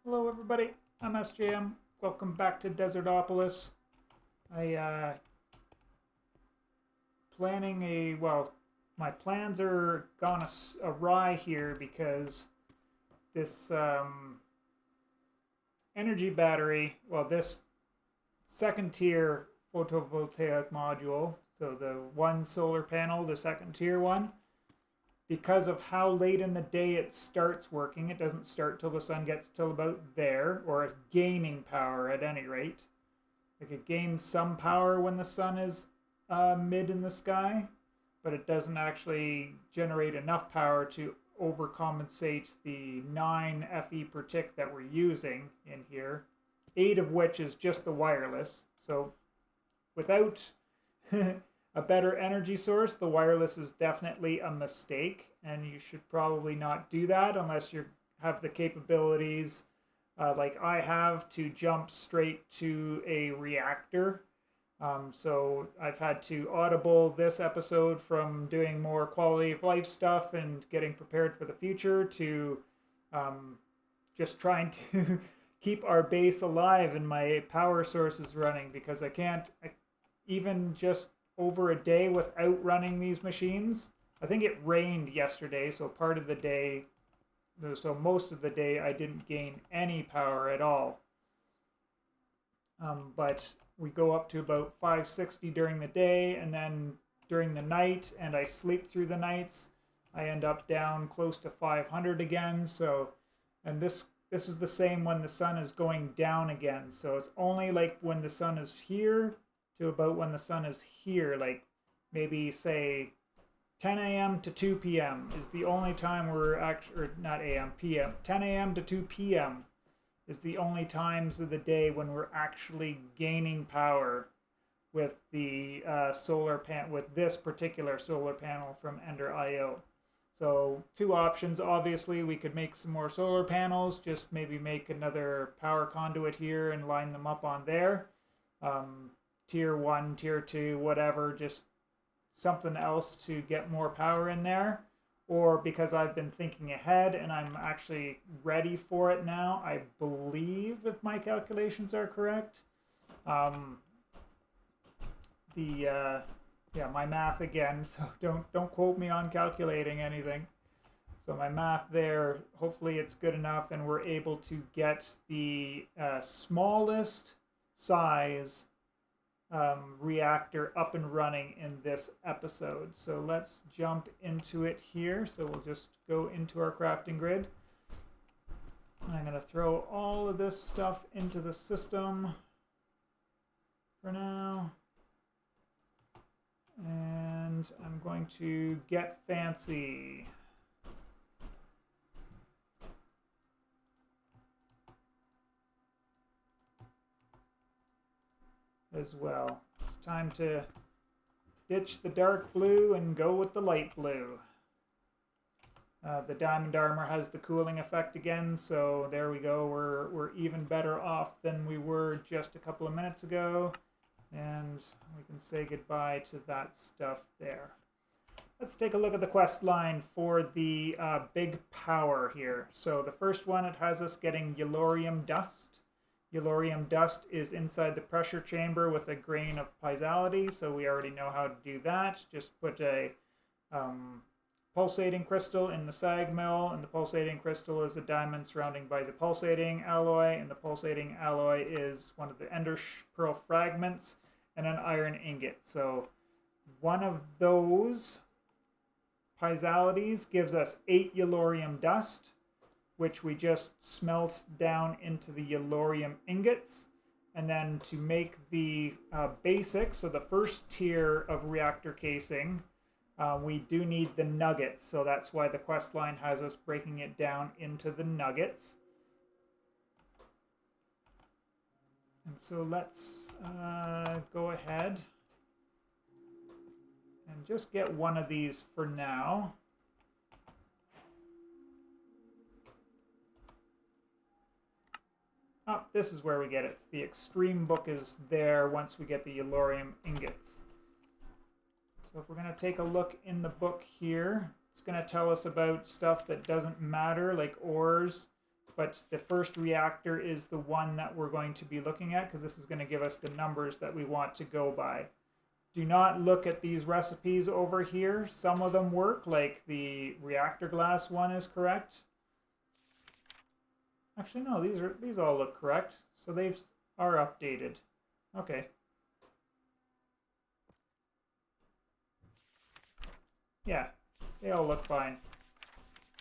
Hello everybody, I'm SJM. Welcome back to Desertopolis. I planning my plans are gone awry here because this energy battery, this second tier photovoltaic module, so the one solar panel, the second tier one, because of how late in the day it starts working, it doesn't start till the sun gets till about there, or it's gaining power at any rate. Like it gains some power when the sun is mid in the sky, but it doesn't actually generate enough power to overcompensate the 9 FE per tick that we're using in here, 8 of which is just the wireless. So without a better energy source, the wireless is definitely a mistake, and you should probably not do that unless you have the capabilities like I have to jump straight to a reactor. So I've had to audible this episode from doing more quality of life stuff and getting prepared for the future to just trying to keep our base alive and my power sources running, because I can't even just over a day without running these machines. I think it rained yesterday, so part of the day, so most of the day, I didn't gain any power at all. But we go up to about 560 during the day, and then during the night, and I sleep through the nights, I end up down close to 500 again. So, and this is the same when the sun is going down again. So it's only like when the sun is here to about when the sun is here, like maybe say 10 a.m. to 2 p.m. is the only time we're actually, or not a.m., p.m., 10 a.m. to 2 p.m. is the only times of the day when we're actually gaining power with the with this particular solar panel from Ender IO. So two options, obviously. We could make some more solar panels, just maybe make another power conduit here and line them up on there. Tier 1, tier 2, whatever, just something else to get more power in there. Or because I've been thinking ahead and I'm actually ready for it now, I believe, if my calculations are correct. My math again, so don't quote me on calculating anything. So my math there, hopefully it's good enough, and we're able to get the smallest size reactor up and running in this episode. So let's jump into it here. So we'll just go into our crafting grid. I'm going to throw all of this stuff into the system for now. And I'm going to get fancy. As well. It's time to ditch the dark blue and go with the light blue. The diamond armor has the cooling effect again, so there we go. We're even better off than we were just a couple of minutes ago, and we can say goodbye to that stuff there. Let's take a look at the quest line for the big power here. So the first one, it has us getting Yellorium dust. Yellorium dust is inside the pressure chamber with a grain of piezoality, so we already know how to do that. Just put a pulsating crystal in the sag mill, and the pulsating crystal is a diamond surrounding by the pulsating alloy, and the pulsating alloy is one of the ender pearl fragments and an iron ingot. So one of those piezoalities gives us 8 Yellorium dust, which we just smelt down into the Yellorium ingots. And then to make the basic, so the first tier of reactor casing, we do need the nuggets. So that's why the quest line has us breaking it down into the nuggets. And so let's go ahead and just get one of these for now. Oh, this is where we get it. The extreme book is there once we get the Yellorium ingots. So if we're going to take a look in the book here, it's going to tell us about stuff that doesn't matter, like ores but the first reactor is the one that we're going to be looking at because this is going to give us the numbers that we want to go by. Do not look at these recipes over here. Some of them work, like the reactor glass one is correct. Actually, no, these all look correct. So they are updated. Okay. Yeah, they all look fine.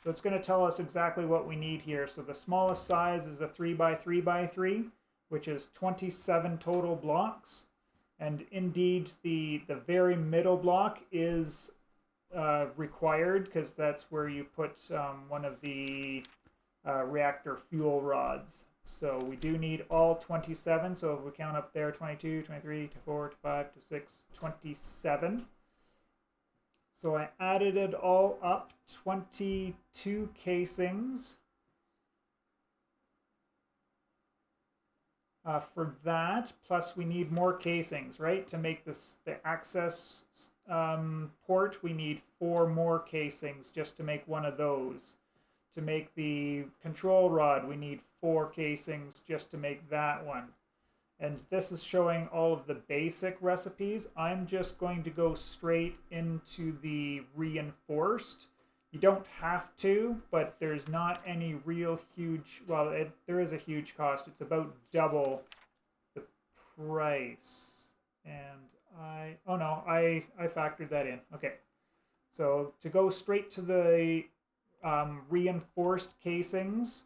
So it's going to tell us exactly what we need here. So the smallest size is a 3x3x3, which is 27 total blocks. And indeed, the very middle block is required because that's where you put one of the reactor fuel rods. So we do need all 27. So if we count up there, 22, 23, 24, 25, 26, 27. So I added it all up, 22 casings. For that, plus we need more casings, right? To make this the access port, we need 4 more casings just to make one of those. To make the control rod, we need 4 casings just to make that one. And this is showing all of the basic recipes. I'm just going to go straight into the reinforced. You don't have to, but there's not any real huge, well, there is a huge cost. It's about double the price. And oh no, I factored that in. Okay. So to go straight to the reinforced casings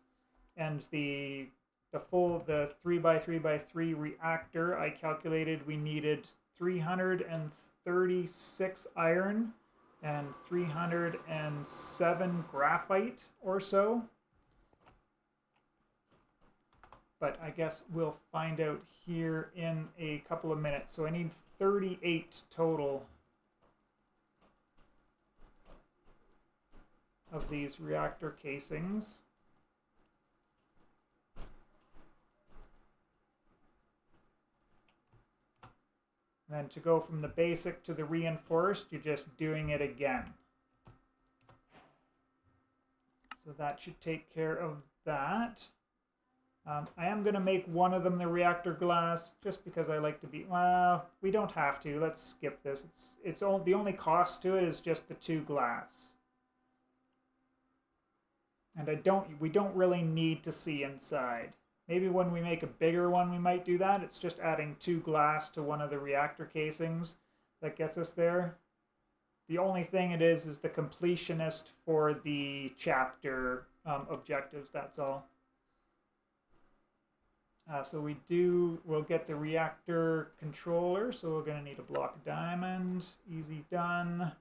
and the 3x3x3 reactor, I calculated we needed 336 iron and 307 graphite or so. But I guess we'll find out here in a couple of minutes. So I need 38 total of these reactor casings. And then to go from the basic to the reinforced, you're just doing it again. So that should take care of that. I am going to make one of them the reactor glass, just because I like to be, well, we don't have to. Let's skip this. The only cost to it is just the 2 glass. And we don't really need to see inside. Maybe when we make a bigger one, we might do that. It's just adding 2 glass to one of the reactor casings that gets us there. The only thing it is the completionist for the chapter objectives, that's all. So we'll get the reactor controller. So we're going to need a block of diamond. Easy done.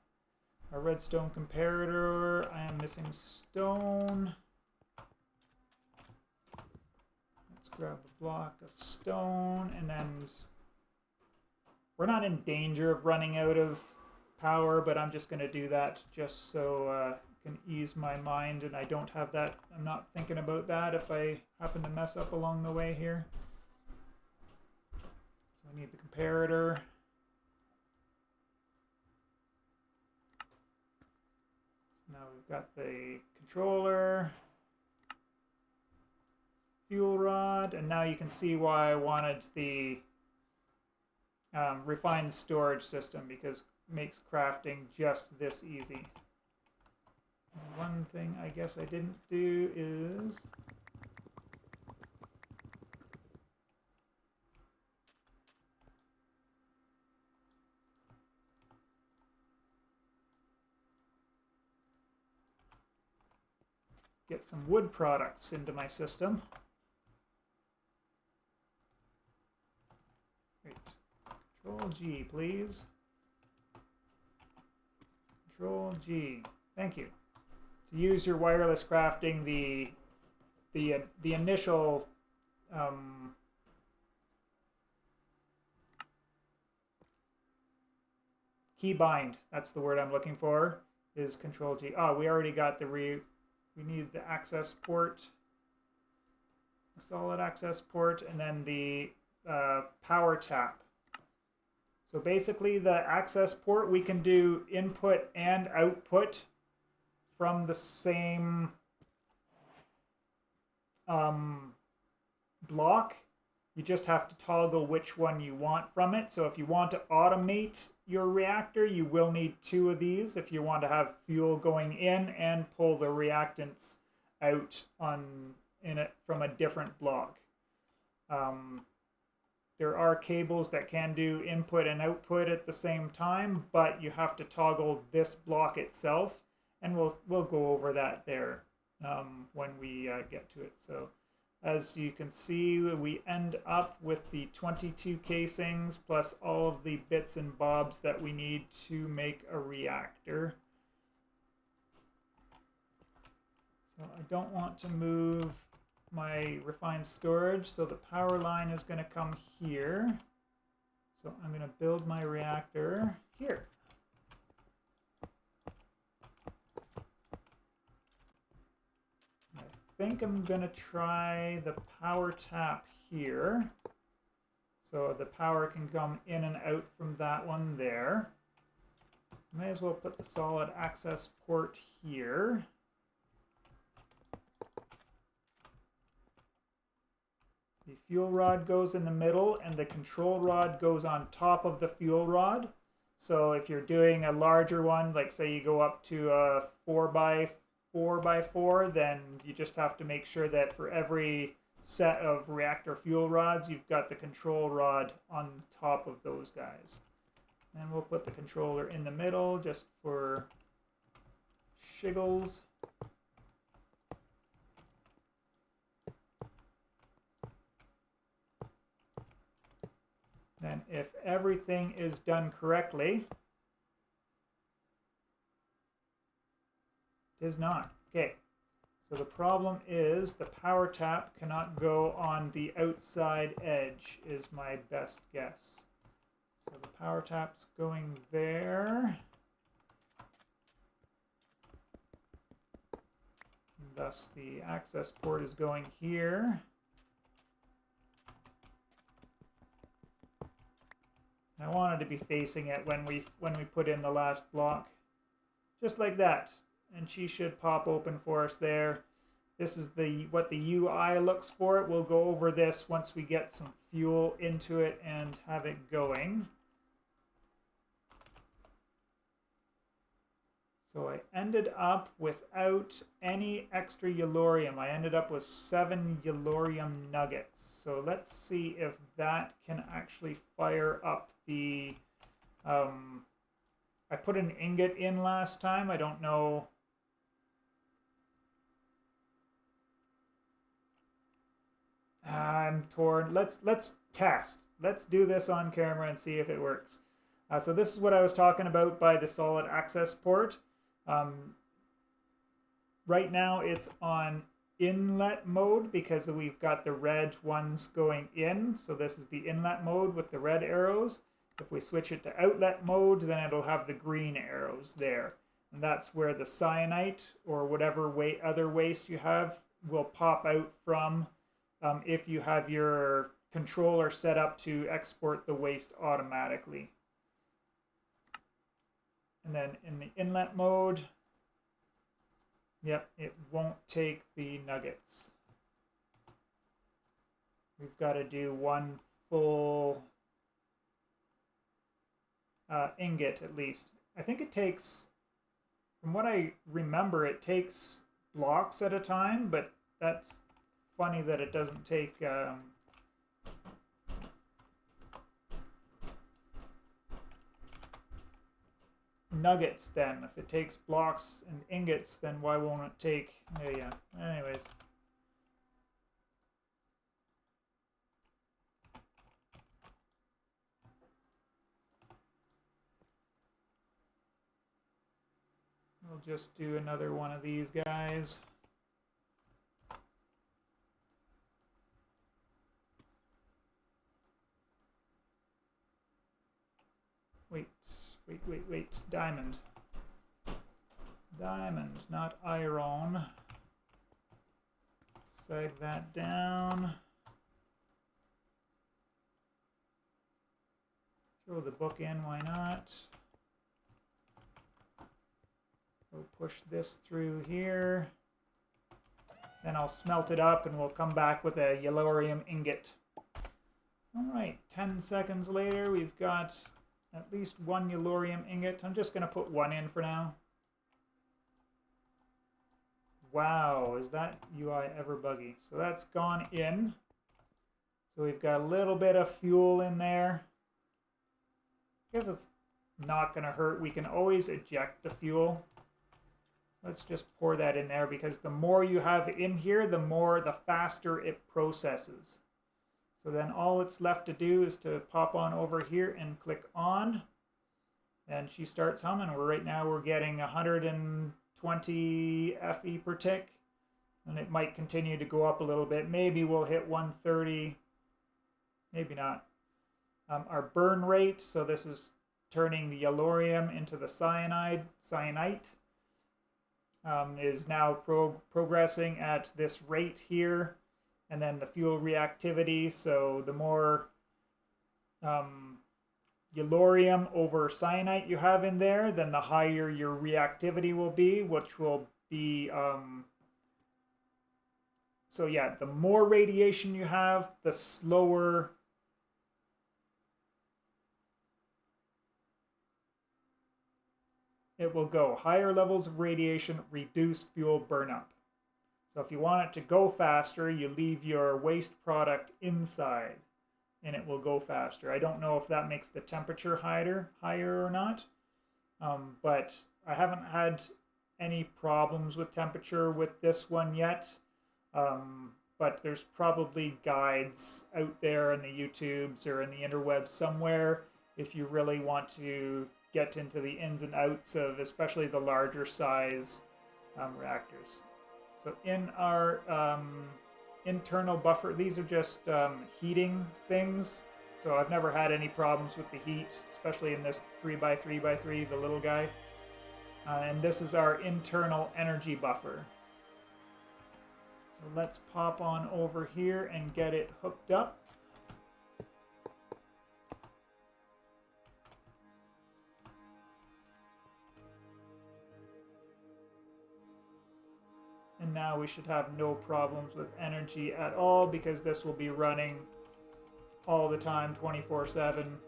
A redstone comparator. I am missing stone. Grab a block of stone, and then we're not in danger of running out of power, but I'm just going to do that just so I can ease my mind and I don't have that. I'm not thinking about that if I happen to mess up along the way here. So I need the comparator. Now we've got the controller. Fuel rod, and now you can see why I wanted the refined storage system, because it makes crafting just this easy. One thing I guess I didn't do is get some wood products into my system. Control G, please. Control G. Thank you. To use your wireless crafting, the initial keybind, that's the word I'm looking for, is Control G. Oh, we already got we need the access port, the solid access port, and then the power tap. So basically the access port, we can do input and output from the same block. You just have to toggle which one you want from it. So if you want to automate your reactor, you will need 2 of these if you want to have fuel going in and pull the reactants out in it from a different block. There are cables that can do input and output at the same time, but you have to toggle this block itself, and we'll go over that there when we get to it. So as you can see, we end up with the 22 casings plus all of the bits and bobs that we need to make a reactor. So I don't want to move my refined storage, so the power line is going to come here. So I'm going to build my reactor here. I think I'm going to try the power tap here. So the power can come in and out from that one there. May as well put the solid access port here. The fuel rod goes in the middle and the control rod goes on top of the fuel rod. So if you're doing a larger one, like say you go up to a 4x4x4, then you just have to make sure that for every set of reactor fuel rods, you've got the control rod on top of those guys. And we'll put the controller in the middle just for shiggles. Then if everything is done correctly, it is not. Okay, so the problem is the power tap cannot go on the outside edge is my best guess. So the power tap's going there. And thus the access port is going here. I wanted to be facing it when we put in the last block, just like that, and she should pop open for us there. This is what the UI looks for. We'll go over this once we get some fuel into it and have it going. So I ended up without any extra yellorium. I ended up with 7 yellorium nuggets. So let's see if that can actually fire up the... I put an ingot in last time. I don't know... I'm torn. Let's test. Let's do this on camera and see if it works. So this is what I was talking about by the solid access port. Right now it's on inlet mode because we've got the red ones going in. So this is the inlet mode with the red arrows. If we switch it to outlet mode, then it'll have the green arrows there. And that's where the cyanite or whatever other waste you have will pop out from if you have your controller set up to export the waste automatically. And then in the inlet mode, yep, it won't take the nuggets. We've got to do one full ingot at least. I think it takes, from what I remember, it takes blocks at a time, but that's funny that it doesn't take nuggets then. If it takes blocks and ingots, then why won't it take... yeah. Anyways. We'll just do another one of these guys. Wait. Diamond. Diamond, not iron. Sag that down. Throw the book in, why not? We'll push this through here. Then I'll smelt it up and we'll come back with a yellorium ingot. All right, 10 seconds later, we've got at least one yellorium ingot. I'm just going to put one in for now. Wow, is that UI ever buggy? So that's gone in. So we've got a little bit of fuel in there. I guess it's not going to hurt. We can always eject the fuel. Let's just pour that in there because the more you have in here, the faster it processes. So then all it's left to do is to pop on over here and click on. And she starts humming. Right now we're getting 120 FE per tick. And it might continue to go up a little bit. Maybe we'll hit 130. Maybe not. Our burn rate, so this is turning the yellorium into the cyanite, is now progressing at this rate here. And then the fuel reactivity, so the more yellorium over cyanite you have in there, then the higher your reactivity will be, which will be, so yeah, the more radiation you have, the slower it will go. Higher levels of radiation reduce fuel burnup. So if you want it to go faster, you leave your waste product inside and it will go faster. I don't know if that makes the temperature higher or not, but I haven't had any problems with temperature with this one yet. But there's probably guides out there in the YouTubes or in the interwebs somewhere if you really want to get into the ins and outs of especially the larger size reactors. So in our internal buffer, these are just heating things. So I've never had any problems with the heat, especially in this 3x3x3, the little guy. And this is our internal energy buffer. So let's pop on over here and get it hooked up. And now we should have no problems with energy at all because this will be running all the time, 24/7.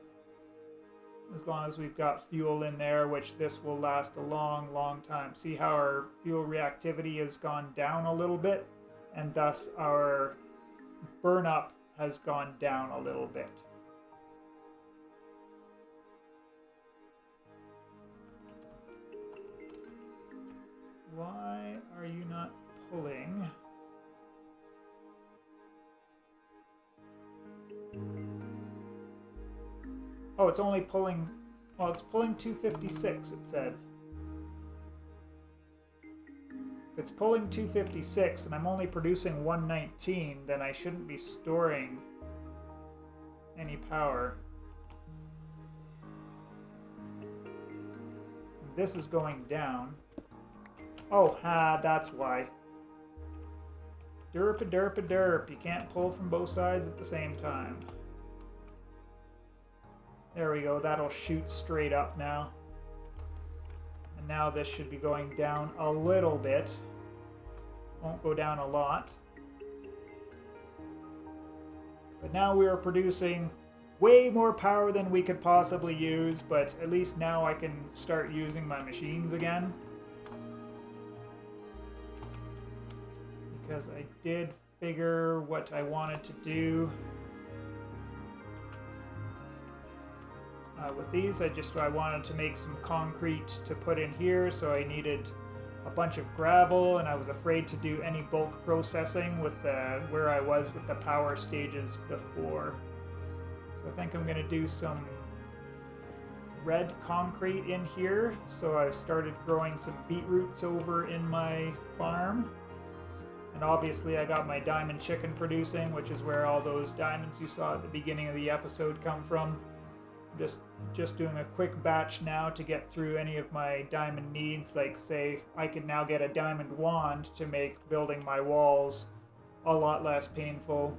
As long as we've got fuel in there, which this will last a long, long time. See how our fuel reactivity has gone down a little bit, and thus our burn up has gone down a little bit. Why are you not pulling? Oh, it's only pulling, well, it's pulling 256, it said. If it's pulling 256 and I'm only producing 119, then I shouldn't be storing any power. And this is going down. Oh, that's why. Derp. You can't pull from both sides at the same time. There we go. That'll shoot straight up now. And now this should be going down a little bit. Won't go down a lot. But now we are producing way more power than we could possibly use, but at least now I can start using my machines again. Because I did figure what I wanted to do. With these, I wanted to make some concrete to put in here, so I needed a bunch of gravel, and I was afraid to do any bulk processing with where I was with the power stages before. So I think I'm going to do some red concrete in here. So I started growing some beetroots over in my farm. And obviously I got my diamond chicken producing, which is where all those diamonds you saw at the beginning of the episode come from. I'm just doing a quick batch now to get through any of my diamond needs. Like, say, I could now get a diamond wand to make building my walls a lot less painful.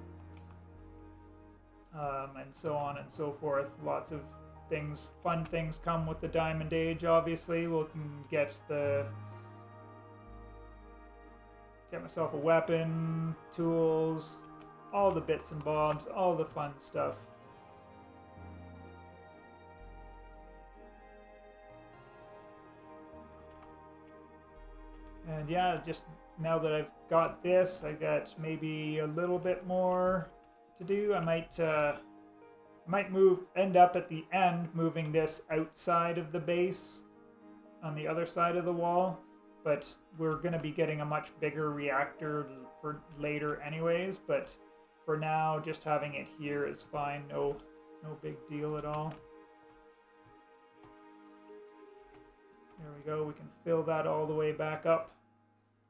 And so on and so forth. Lots of things, fun things come with the Diamond Age, obviously. We'll get the get myself a weapon, tools, all the bits and bobs, all the fun stuff. And yeah, just now that I've got this, I got maybe a little bit more to do. I might end up at the end moving this outside of the base on the other side of the wall, but we're going to be getting a much bigger reactor for later anyways, but for now just having it here is fine. No big deal at all. There we go. We can fill that all the way back up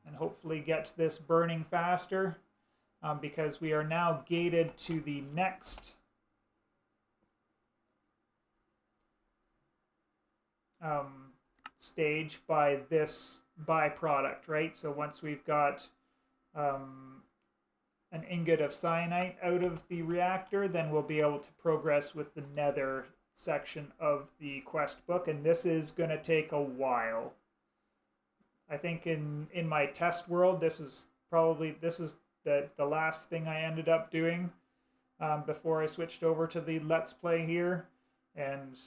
and hopefully get this burning faster, because we are now gated to the next stage by this byproduct, right? So once we've got an ingot of cyanite out of the reactor, then we'll be able to progress with the nether section of the quest book, and this is going to take a while. I think in my test world, this is the last thing I ended up doing before I switched over to the Let's Play here. And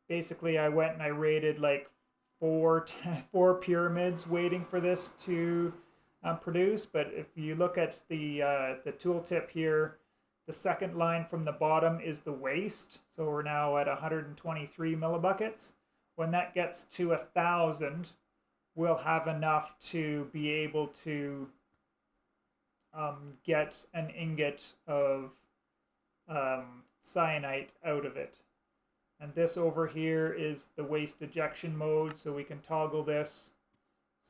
basically I went and I raided like four pyramids waiting for this to produce. But if you look at the tooltip here, the second line from the bottom is the waste. So we're now at 123 millibuckets. When that gets to 1,000, we'll have enough to be able to get an ingot of cyanite out of it. And this over here is the waste ejection mode, so we can toggle this.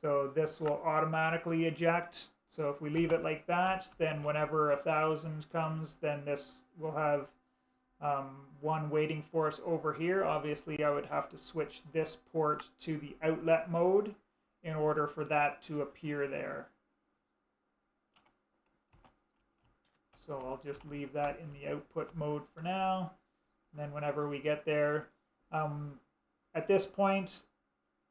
So this will automatically eject. So if we leave it like that, then whenever 1,000 comes, then this will have one waiting for us over here. Obviously, I would have to switch this port to the outlet mode in order for that to appear there. So I'll just leave that in the output mode for now. And then whenever we get there, at this point,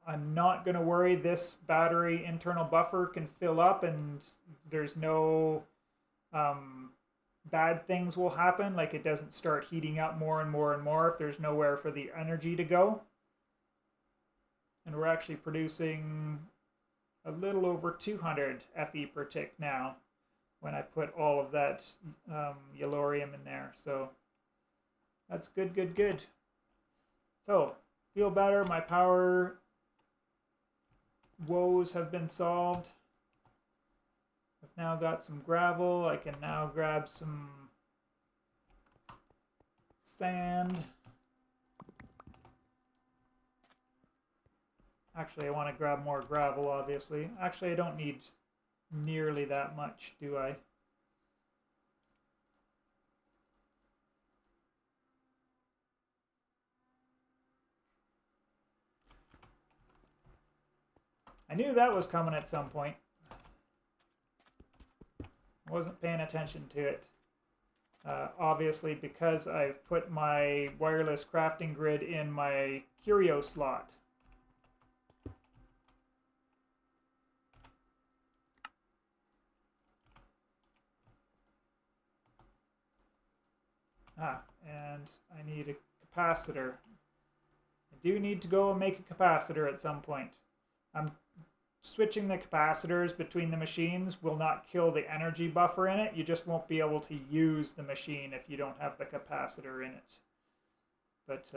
I'm not going to worry. This battery internal buffer can fill up and there's no bad things will happen. Like it doesn't start heating up more and more and more if there's nowhere for the energy to go. And we're actually producing a little over 200 Fe per tick now when I put all of that yellorium in there. So that's good, good, good. So, feel better. My power woes have been solved. I've now got some gravel. I can now grab some sand. Actually, I want to grab more gravel, obviously. Actually, I don't need nearly that much, do I? I knew that was coming at some point. I wasn't paying attention to it. Obviously, because I've put my wireless crafting grid in my curio slot. And I need a capacitor. I do need to go and make a capacitor at some point. Switching the capacitors between the machines will not kill the energy buffer in it. You just won't be able to use the machine if you don't have the capacitor in it. But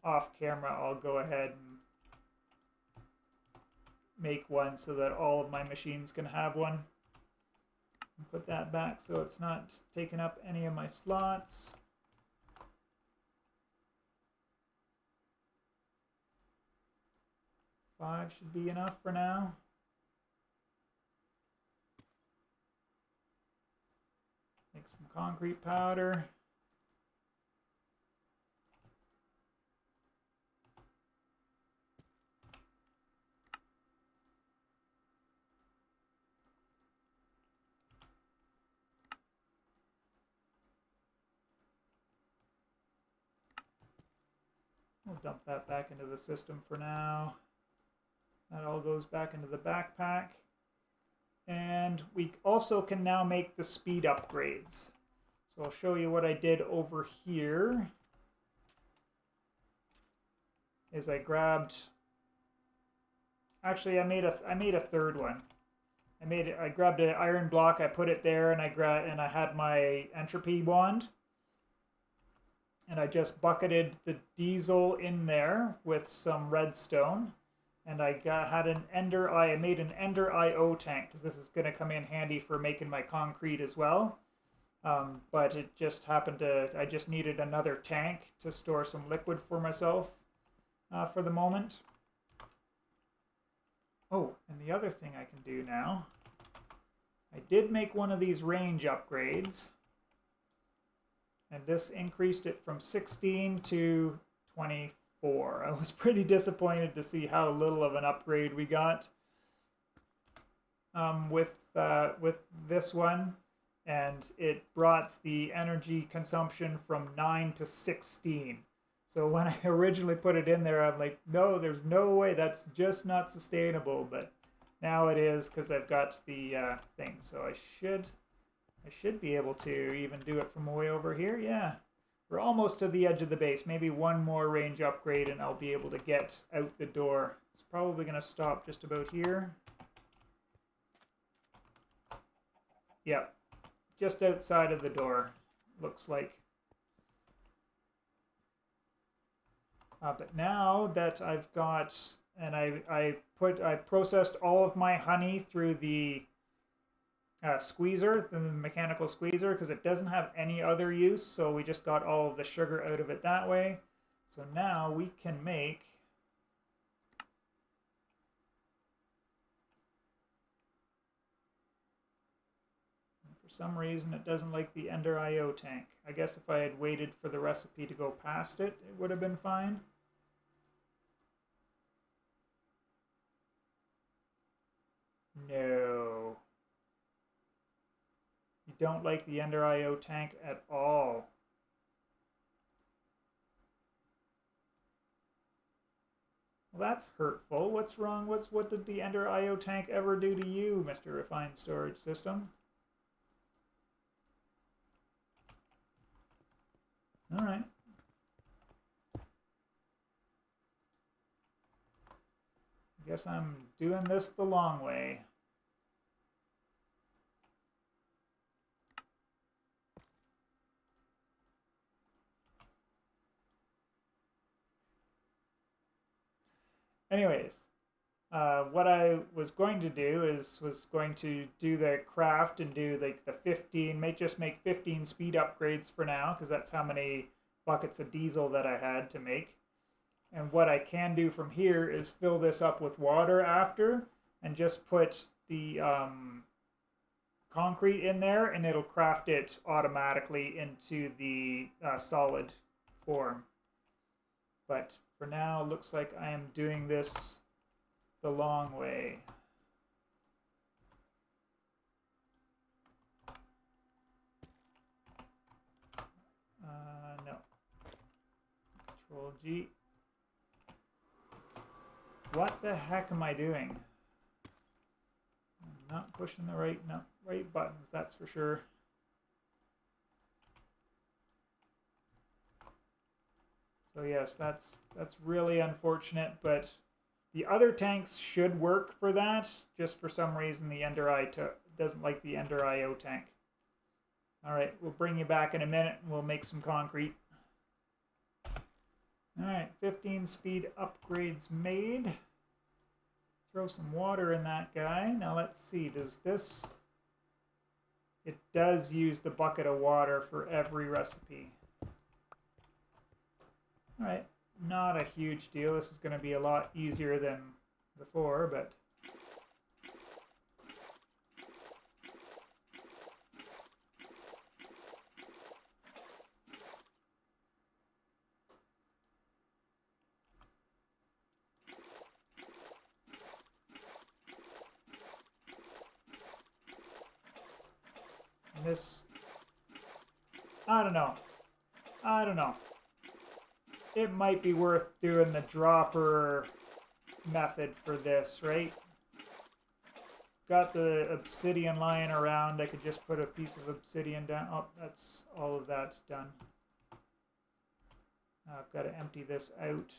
off camera, I'll go ahead and make one so that all of my machines can have one. And put that back so it's not taking up any of my slots. Five should be enough for now. Make some concrete powder. We'll dump that back into the system for now. That all goes back into the backpack. And we also can now make the speed upgrades. So I'll show you what I did over here. Is I grabbed, actually I made a third one. I grabbed an iron block, I put it there, and I had my entropy wand. And I just bucketed the diesel in there with some redstone. And I made an Ender IO tank, because this is going to come in handy for making my concrete as well. But it just happened I just needed another tank to store some liquid for myself for the moment. Oh, and the other thing I can do now, I did make one of these range upgrades. And this increased it from 16 to 24. I was pretty disappointed to see how little of an upgrade we got with this one. And it brought the energy consumption from 9 to 16. So when I originally put it in there, I'm like, no, there's no way, that's just not sustainable. But now it is, because I've got the thing. So I should be able to even do it from way over here. Yeah, we're almost to the edge of the base. Maybe one more range upgrade and I'll be able to get out the door. It's probably going to stop just about here. Yep, just outside of the door, looks like. But now that I've got, and I processed all of my honey through the squeezer, the mechanical squeezer, because it doesn't have any other use, so we just got all of the sugar out of it that way. So now we can make for some reason it doesn't like the Ender IO tank. I guess if I had waited for the recipe to go past it, it would have been fine. No. You don't like the Ender IO tank at all. Well, that's hurtful. What's wrong? What did the Ender IO tank ever do to you, Mr. Refined Storage System? All right. I guess I'm doing this the long way. Anyways, what I was going to do was going to do the craft and do like the 15, just make 15 speed upgrades for now, because that's how many buckets of diesel that I had to make. And what I can do from here is fill this up with water after and just put the concrete in there, and it'll craft it automatically into the solid form. But for now, it looks like I am doing this the long way. No. Control G. What the heck am I doing? I'm not pushing the right buttons, that's for sure. So yes, that's really unfortunate, but the other tanks should work for that. Just for some reason, the Ender IO doesn't like the Ender IO tank. All right, we'll bring you back in a minute and we'll make some concrete. All right, 15 speed upgrades made. Throw some water in that guy. Now let's see, does this... It does use the bucket of water for every recipe. All right, not a huge deal. This is going to be a lot easier than before, but... This, I don't know. It might be worth doing the dropper method for this, right? got the obsidian lying around, I could just put a piece of obsidian down. Oh, that's all of that's done. Now I've got to empty this out.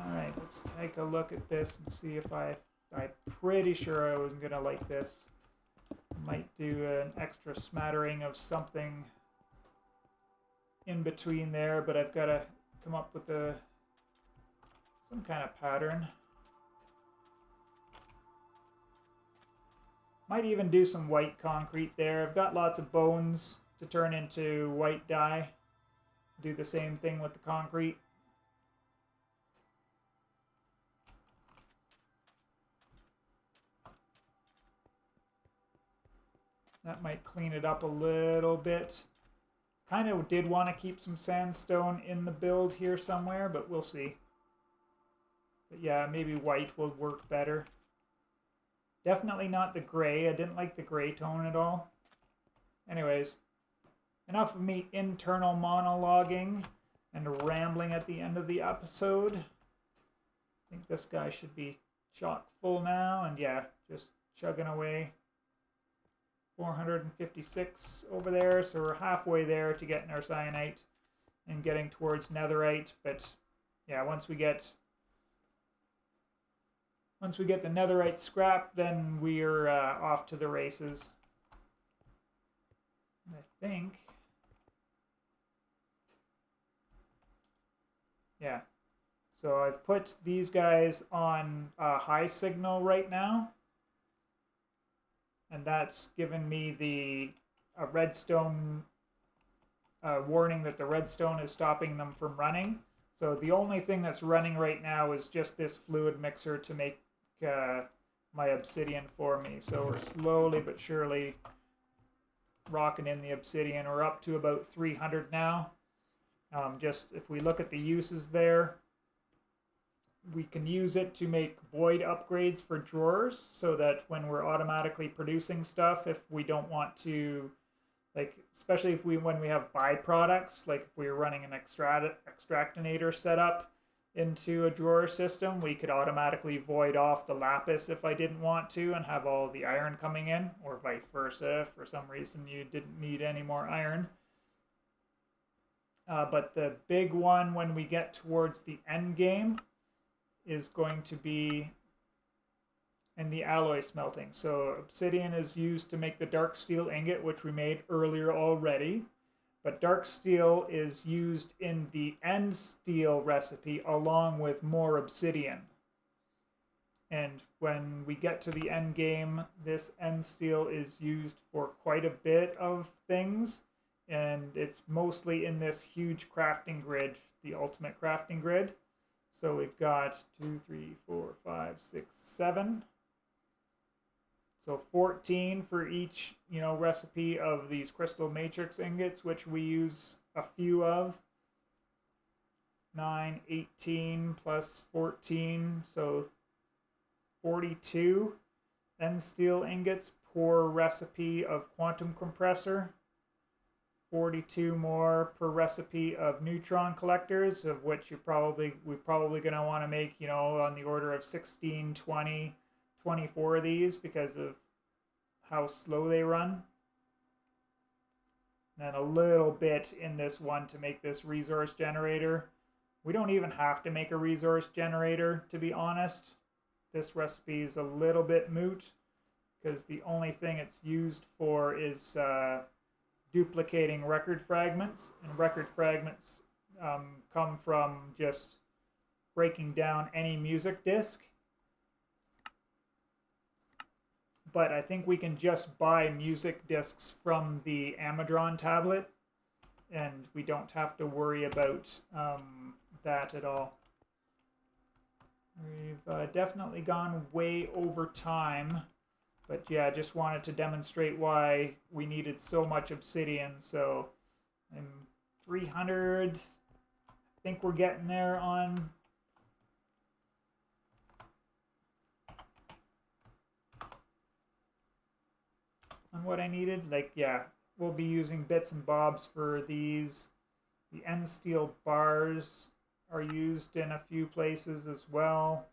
Alright, let's take a look at this and see if I'm pretty sure I wasn't going to like this. Might do an extra smattering of something in between there, but I've got to come up with some kind of pattern. Might even do some white concrete there. I've got lots of bones to turn into white dye. Do the same thing with the concrete. That might clean it up a little bit. Kind of did want to keep some sandstone in the build here somewhere, but we'll see. But yeah, maybe white will work better. Definitely not the gray. I didn't like the gray tone at all. Anyways, enough of me internal monologuing and rambling at the end of the episode. I think this guy should be chock full now, and yeah, just chugging away. 456 over there, so we're halfway there to getting our cyanite and getting towards netherite. But yeah, once we get the netherite scrap, then we're off to the races. I think, yeah. So I've put these guys on high signal right now. And that's given me a redstone warning that the redstone is stopping them from running. So the only thing that's running right now is just this fluid mixer to make my obsidian for me. So we're slowly but surely rocking in the obsidian. We're up to about 300 now. Just if we look at the uses there, we can use it to make void upgrades for drawers so that when we're automatically producing stuff, if we don't want to, like, especially when we have byproducts, like if we were running an extractinator setup into a drawer system, we could automatically void off the lapis if I didn't want to and have all the iron coming in, or vice versa if for some reason you didn't need any more iron. But the big one when we get towards the end game is going to be in the alloy smelting. So obsidian is used to make the dark steel ingot, which we made earlier already. But dark steel is used in the end steel recipe along with more obsidian. And when we get to the end game, this end steel is used for quite a bit of things. And it's mostly in this huge crafting grid, the ultimate crafting grid. So we've got 2, 3, 4, 5, 6, 7. So 14 for each, recipe of these crystal matrix ingots, which we use a few of. 9, 18 plus 14, so 42 end steel ingots per recipe of quantum compressor. 42 more per recipe of neutron collectors, of which we're probably going to want to make, on the order of 16, 20, 24 of these because of how slow they run. And a little bit in this one to make this resource generator. We don't even have to make a resource generator, to be honest. This recipe is a little bit moot because the only thing it's used for is duplicating record fragments, and record fragments come from just breaking down any music disc. But I think we can just buy music discs from the Amadron tablet, and we don't have to worry about that at all. We've definitely gone way over time. But yeah, I just wanted to demonstrate why we needed so much obsidian. So I'm 300. I think we're getting there on. on what I needed. Like, yeah, we'll be using bits and bobs for these. The end steel bars are used in a few places as well.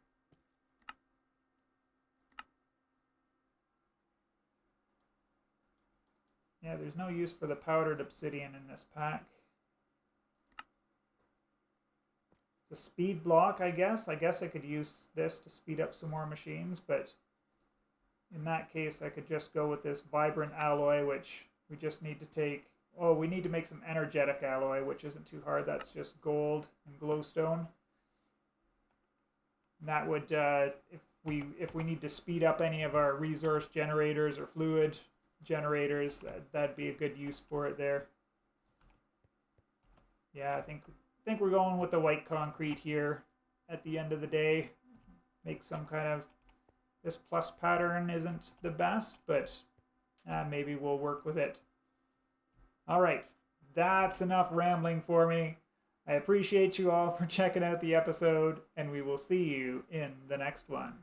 Yeah, there's no use for the powdered obsidian in this pack. It's a speed block, I guess. I guess I could use this to speed up some more machines, but in that case, I could just go with this vibrant alloy, which we just need to take. Oh, we need to make some energetic alloy, which isn't too hard. That's just gold and glowstone. And that would, if we need to speed up any of our resource generators or fluid generators, that'd be a good use for it there. Yeah, I think we're going with the white concrete here at the end of the day. Make some kind of, this plus pattern isn't the best, but maybe we'll work with it. All right, that's enough rambling for me. I appreciate you all for checking out the episode, and we will see you in the next one.